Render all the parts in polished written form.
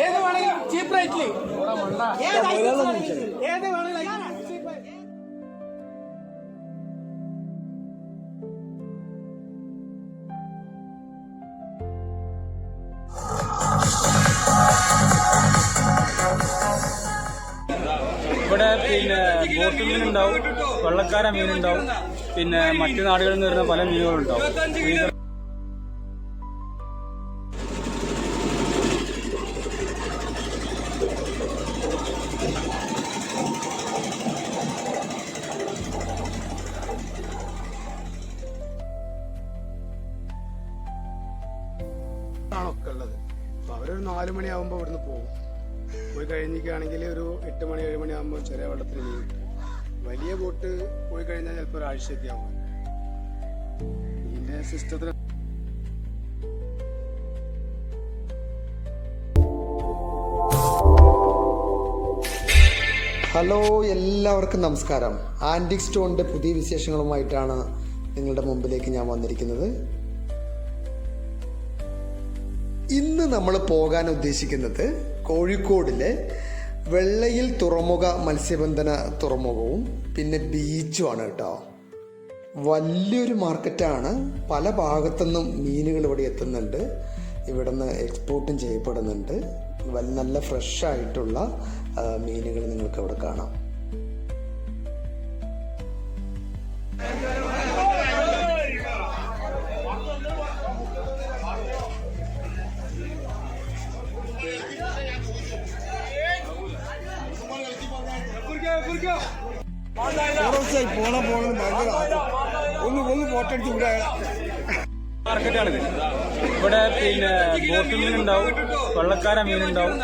ഏത് വേണമെങ്കിലും ചീപ്പ് റേറ്റില് ഏത് വേണമെങ്കിലും ഇവിടെ പിന്നെ ബോട്ട് മീനുണ്ടാവും, വെള്ളക്കാര മീനുണ്ടാവും, പിന്നെ മറ്റു നാടുകളിൽ നിന്ന് വരുന്ന പല മീനുകളുണ്ടാവും. ഒക്കെ ഉള്ളത്. അപ്പോൾ അവരൊരു 4 മണിയാകുമ്പോൾ ഇവിടുന്ന് പോകും. പോയി കഴിഞ്ഞിരിക്കുകയാണെങ്കിൽ ഒരു 8 മണി 7 മണിയാകുമ്പോൾ ചെറിയ വെള്ളത്തിൽ മീൻ കിട്ടും. വലിയ ബോട്ട് പോയി കഴിഞ്ഞാൽ ചിലപ്പോൾ ഒരാഴ്ചയൊക്കെ ആവും. ഇതിൻ്റെ സിസ്റ്റത്തിൽ ഹലോ, എല്ലാവർക്കും നമസ്കാരം. ആൻറ്റിക് സ്റ്റോണിൻ്റെ പുതിയ വിശേഷങ്ങളുമായിട്ടാണ് നിങ്ങളുടെ മുമ്പിലേക്ക് ഞാൻ വന്നിരിക്കുന്നത്. ഇന്ന് നമ്മൾ പോകാൻ ഉദ്ദേശിക്കുന്നത് കോഴിക്കോടിലെ വെള്ളയിൽ തുറമുഖ മത്സ്യബന്ധന തുറമുഖവും പിന്നെ ബീച്ചുമാണ് കേട്ടോ. വലിയൊരു മാർക്കറ്റാണ്. പല ഭാഗത്തുനിന്നും മീനുകൾ ഇവിടെ എത്തുന്നുണ്ട്. ഇവിടെ നിന്ന് എക്സ്പോർട്ടും ചെയ്യപ്പെടുന്നുണ്ട്. നല്ല ഫ്രഷ് ആയിട്ടുള്ള മീനുകൾ നിങ്ങൾക്ക് അവിടെ കാണാം. മാർക്കറ്റാണിത്. ഇവിടെ പിന്നെ ബോട്ട് മീനുണ്ടാവും, വെള്ളക്കാര മീനുണ്ടാവും,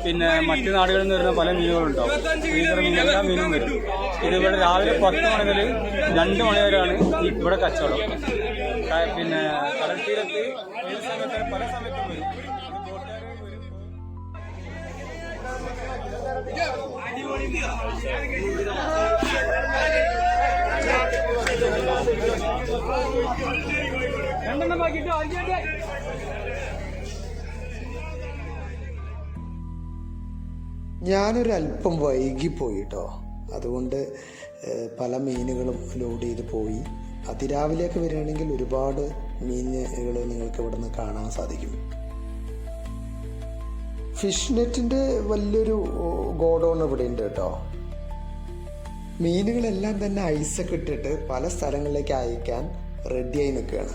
പിന്നെ മറ്റു നാടുകളിൽ നിന്ന് വരുന്ന പല മീനുകളുണ്ടാവും. ഫ്രീസർ മീൻ, എല്ലാ മീനും വരും. ഇത് ഇവിടെ രാവിലെ 10 മണി മുതൽ 2 മണി വരെയാണ് ഇവിടെ കച്ചവടം. പിന്നെ കടൽ തീരത്ത് ഏത് സമയത്ത് പല സമയത്തും വരും. ഞാനൊരല്പം വൈകിപ്പോയി കേട്ടോ. അതുകൊണ്ട് പല മീനുകളും ലോഡ് ചെയ്ത് പോയി. അതിരാവിലെയൊക്കെ വരികയാണെങ്കിൽ ഒരുപാട് മീനുകൾ നിങ്ങൾക്ക് ഇവിടെ നിന്ന് കാണാൻ സാധിക്കും. ഫിഷ് നെറ്റിൻ്റെ വലിയൊരു ഗോഡൗൺ ഇവിടെ ഉണ്ട് കേട്ടോ. മീനുകളെല്ലാം തന്നെ ഐസൊക്കെ ഇട്ടിട്ട് പല സ്ഥലങ്ങളിലേക്ക് അയക്കാൻ റെഡിയായി നിൽക്കുകയാണ്.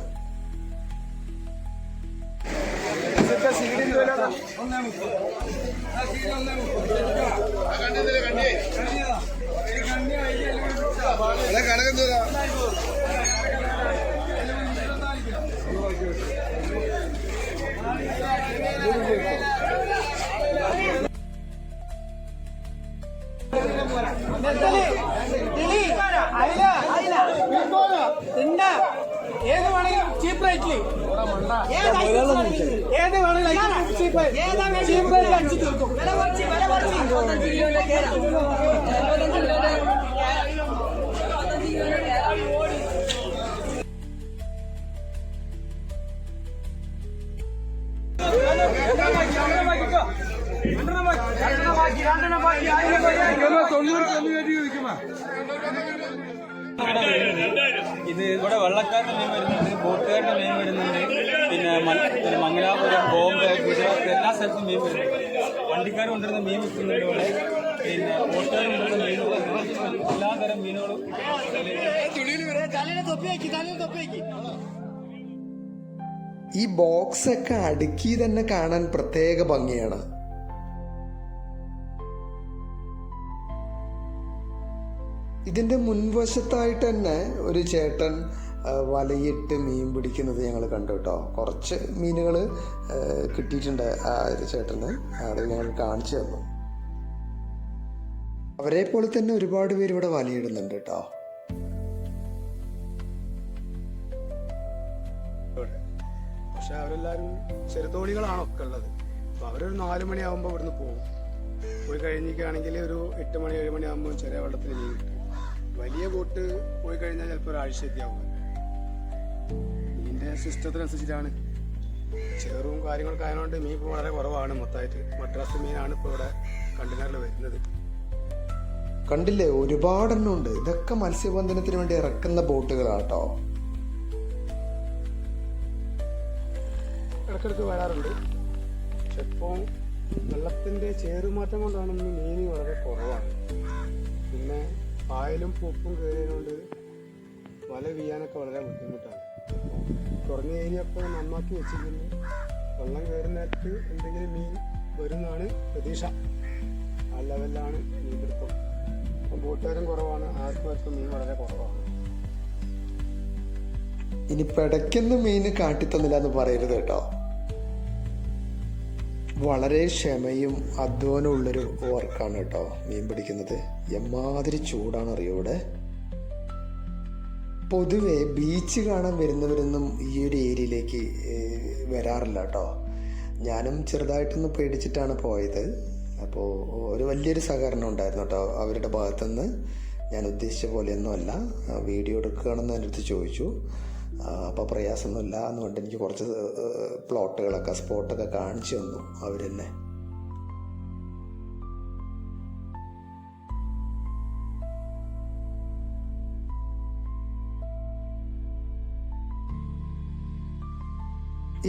ഏത് വേണമെങ്കിലും ചീപ്പ് റേറ്റില് ഏത് വേണമെങ്കിലും ചീപ്പ് റേറ്റിൽ അടിച്ചു തീർക്കും. ഇത് ഇവിടെ വെള്ളക്കാരുടെ മീൻ വരുന്നുണ്ട്, ബോട്ടുകാരുടെ മീൻ വരുന്നുണ്ട്, പിന്നെ മംഗലാപുരം, ബോംബെ, ഗുജറാത്ത് എല്ലാ സ്ഥലത്തും മീൻ വരുന്നുണ്ട്. വണ്ടിക്കാർ കൊണ്ടുവരുന്ന മീൻ വിൽക്കുന്നുണ്ട് ഇവിടെ. പിന്നെ ബോട്ടുകാർ കൊണ്ടുവരുന്ന മീനുകൾ, എല്ലാതരം മീനുകളും. ഈ ബോക്സൊക്കെ അടുക്കി തന്നെ കാണാൻ പ്രത്യേക ഭംഗിയാണ്. ഇതിൻ്റെ മുൻവശത്തായിട്ട് തന്നെ ഒരു ചേട്ടൻ വലയിട്ട് മീൻ പിടിക്കുന്നത് ഞങ്ങൾ കണ്ടു കേട്ടോ. കുറച്ച് മീനുകൾ കിട്ടിയിട്ടുണ്ട് ആ ഒരു ചേട്ടന്. അത് ഞങ്ങൾ കാണിച്ചു തന്നു. അവരെ പോലെ തന്നെ ഒരുപാട് പേര് ഇവിടെ വലയിടുന്നുണ്ട് കേട്ടോ. പക്ഷെ അവരെല്ലാവരും ചെറുതോണികളാണ് ഒക്കെ ഉള്ളത്. അപ്പോൾ അവരൊരു 4 മണിയാകുമ്പോൾ ഇവിടുന്ന് പോകും. പോയി കഴിഞ്ഞിരിക്കുകയാണെങ്കിൽ ഒരു 8 മണി 7 മണി ആകുമ്പോൾ ചെറിയ വെള്ളത്തിൽ മീൻ കിട്ടും. വലിയ ബോട്ട് പോയി കഴിഞ്ഞാൽ ചിലപ്പോൾ ഒരാഴ്ചയൊക്കെ ആവും. മീനിൻ്റെ സിസ്റ്റത്തിനനുസരിച്ചിട്ടാണ്. ചേറും കാര്യങ്ങളൊക്കെ ആയതുകൊണ്ട് മീൻ ഇപ്പോൾ വളരെ കുറവാണ്. മൊത്തമായിട്ട് മദ്രാസ് മീനാണ് ഇപ്പോൾ ഇവിടെ കണ്ടെയ്നറിൽ വരുന്നത്. കണ്ടില്ലേ, ഒരുപാടെണ്ണം ഉണ്ട്. ഇതൊക്കെ മത്സ്യബന്ധനത്തിന് വേണ്ടി ഇറക്കുന്ന ബോട്ടുകളാട്ടോ. ഇടയ്ക്കിടയ്ക്ക് വരാറുണ്ട്. പക്ഷെ ഇപ്പോൾ വെള്ളത്തിൻ്റെ ചേറുമാറ്റം കൊണ്ടാണ് മീൻ വളരെ കുറവാണ്. പിന്നെ പായലും പൂപ്പും കയറിയതുകൊണ്ട് വല വീയാനൊക്കെ വളരെ ബുദ്ധിമുട്ടാണ്. കുറഞ്ഞ ഏരിയ ഇപ്പോൾ നന്നാക്കി വെച്ചിരിക്കുന്നു. വെള്ളം കയറുന്ന നേരത്ത് എന്തെങ്കിലും മീൻ വരുന്നതാണ് പ്രതീക്ഷ. ആ ലെവലിലാണ് മീൻപിടുത്തം. അപ്പം ബോട്ടുകാരും കുറവാണ്. ആർക്കും മീൻ വളരെ കുറവാണ്. ഇനി പിടയ്ക്കൊന്നും മീൻ കാട്ടിത്തന്നില്ല എന്ന് പറയരുത് കേട്ടോ. വളരെ ക്ഷമയും അധ്വാനവും ഉള്ളൊരു വർക്കാണ് കേട്ടോ മീൻ പിടിക്കുന്നത്. എമ്മാതിരി ചൂടാണ് അറിയോ ഇവിടെ. പൊതുവെ ബീച്ച് കാണാൻ വരുന്നവരൊന്നും ഈ ഒരു ഏരിയയിലേക്ക് വരാറില്ല കേട്ടോ. ഞാനും ചെറുതായിട്ടൊന്ന് പേടിച്ചിട്ടാണ് പോയത്. അപ്പോൾ ഒരു വലിയൊരു സഹകരണം ഉണ്ടായിരുന്നു കേട്ടോ അവരുടെ ഭാഗത്തുനിന്ന്. ഞാൻ ഉദ്ദേശിച്ച പോലെയൊന്നും അല്ല. വീഡിയോ എടുക്കുകയാണെന്ന് എൻ്റെ അടുത്ത് ചോദിച്ചു. അപ്പോൾ പ്രയാസമൊന്നുമില്ല എന്നുകൊണ്ട് എനിക്ക് കുറച്ച് പ്ലോട്ടുകളൊക്കെ സ്പോട്ടൊക്കെ കാണിച്ചു തന്നു അവർ തന്നെ.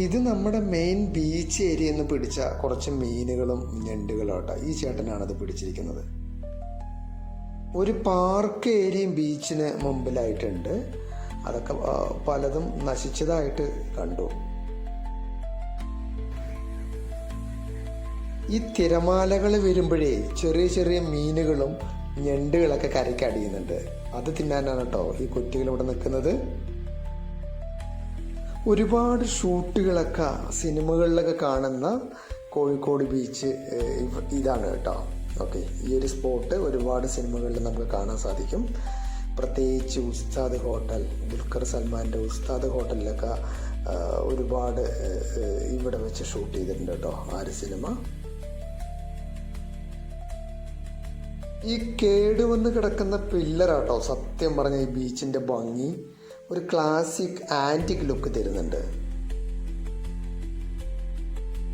ഇത് നമ്മുടെ മെയിൻ ബീച്ച് ഏരിയയിൽ നിന്ന് പിടിച്ച കുറച്ച് മീനുകളും ഞണ്ടുകളും കേട്ടോ. ഈ ചേട്ടനാണത് പിടിച്ചിരിക്കുന്നത്. ഒരു പാർക്ക് ഏരിയയും ബീച്ചിന് മുമ്പിലായിട്ടുണ്ട്. അതൊക്കെ പലതും നശിച്ചതായിട്ട് കണ്ടു. ഈ തിരമാലകൾ വരുമ്പോഴേ ചെറിയ ചെറിയ മീനുകളും ഞണ്ടുകളൊക്കെ കരയ്ക്ക് അടിയുന്നുണ്ട്. അത് തിന്നാനാണ് കേട്ടോ ഈ കുറ്റികൾ ഇവിടെ നിൽക്കുന്നത്. ഒരുപാട് ഷൂട്ടുകളൊക്കെ സിനിമകളിലൊക്കെ കാണുന്ന കോഴിക്കോട് ബീച്ച് ഇതാണ് കേട്ടോ. ഓക്കെ, ഈ ഒരു സ്പോട്ട് ഒരുപാട് സിനിമകളിൽ നമുക്ക് കാണാൻ സാധിക്കും. പ്രത്യേകിച്ച് ഉസ്താദ് ഹോട്ടൽ, ദുൽഖർ സൽമാൻ്റെ ഉസ്താദ് ഹോട്ടലിലൊക്കെ ഒരുപാട് ഇവിടെ വെച്ച് ഷൂട്ട് ചെയ്തിട്ടുണ്ട് കേട്ടോ ആ ഒരു സിനിമ. ഈ കേടുവന്ന് കിടക്കുന്ന പില്ലറാട്ടോ സത്യം പറഞ്ഞ ഈ ബീച്ചിൻ്റെ ഭംഗി. ഒരു ക്ലാസിക് ആൻറ്റിക് ലുക്ക് തരുന്നുണ്ട്.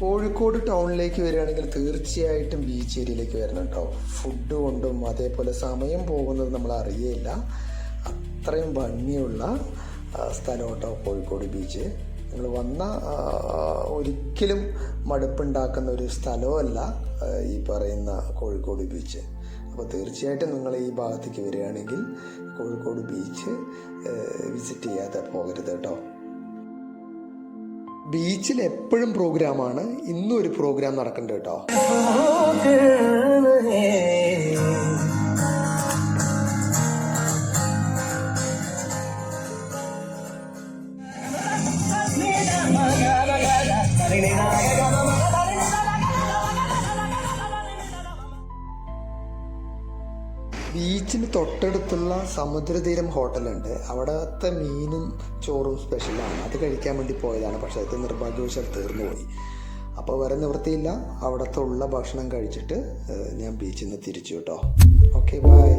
കോഴിക്കോട് ടൗണിലേക്ക് വരികയാണെങ്കിൽ തീർച്ചയായിട്ടും ബീച്ച് ഏരിയയിലേക്ക് വരണം കേട്ടോ. ഫുഡ് കൊണ്ടും അതേപോലെ സമയം പോകുന്നത് നമ്മൾ അറിയില്ല. അത്രയും ഭംഗിയുള്ള സ്ഥലം കേട്ടോ കോഴിക്കോട് ബീച്ച്. നിങ്ങൾ വന്ന ഒരിക്കലും മടുപ്പുണ്ടാക്കുന്ന ഒരു സ്ഥലമല്ല ഈ പറയുന്ന കോഴിക്കോട് ബീച്ച്. അപ്പോൾ തീർച്ചയായിട്ടും നിങ്ങൾ ഈ ഭാഗത്തേക്ക് വരികയാണെങ്കിൽ കോഴിക്കോട് ബീച്ച് വിസിറ്റ് ചെയ്യാതെ പോകരുത് കേട്ടോ. ബീച്ചിൽ എപ്പോഴും പ്രോഗ്രാമാണ്. ഇന്നും ഒരു പ്രോഗ്രാം നടക്കുന്നുണ്ട് കേട്ടോ. ബീച്ചിന് തൊട്ടടുത്തുള്ള സമുദ്രതീരം ഹോട്ടലുണ്ട്. അവിടുത്തെ മീനും ചോറും സ്പെഷ്യലാണ്. അത് കഴിക്കാൻ വേണ്ടി പോയതാണ്. പക്ഷേ അത് നിർഭാഗ്യവശാൽ തീർന്നു പോയി. അപ്പോൾ വേറെ നിവൃത്തിയില്ല. അവിടുത്തെ ഉള്ള ഭക്ഷണം കഴിച്ചിട്ട് ഞാൻ ബീച്ചിൽ നിന്ന് തിരിച്ചു കേട്ടോ. Okay, by.